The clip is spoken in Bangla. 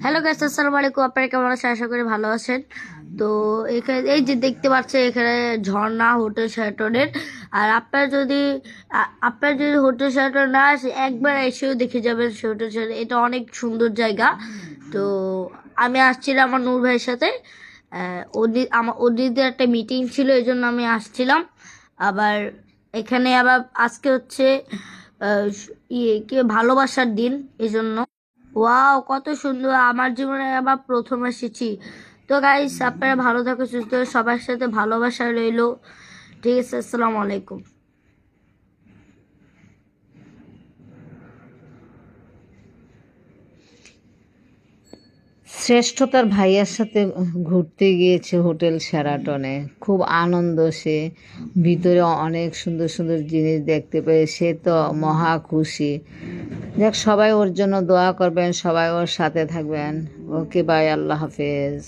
হ্যালো গাইস, আসসালামু আলাইকুম। আপনারা কেমন আছেন? আশা করি ভালো আছেন। তো এখানে এই যে দেখতে পাচ্ছেন, এখানে ঝর্ণা হোটেল শেরাটনের। আর আপনার যদি হোটেল শেরাটন না আসে, একবার এসেও দেখে যাবেন সে হোটেল শেরাটন। এটা অনেক সুন্দর জায়গা। তো আমি আসছিলাম আমার নূর ভাইয়ের সাথে। ওদের একটা মিটিং ছিল, এই জন্য আমি আসছিলাম। আবার এখানে আবার আজকে হচ্ছে কি ভালোবাসার দিন, এই জন্য। ওয়াও, কত সুন্দর! আমার জীবনে আবার প্রথম এসেছি। তো গাইস, আপনারা ভালো থাকো, সুস্থ থাকো, সবার সাথে ভালোবাসা রইলো। ঠিক আছে, আসসালামু আলাইকুম। শ্রেষ্ঠ তার ভাইয়ার সাথে ঘুরতে গিয়েছে হোটেল শেরাটনে। খুব আনন্দ সে, ভিতরে অনেক সুন্দর সুন্দর জিনিস দেখতে পেয়ে সে তো মহা খুশি। যাক, সবাই ওর জন্য দোয়া করবেন, সবাই ওর সাথে থাকবেন। ওকে, বাই, আল্লাহ হাফেজ।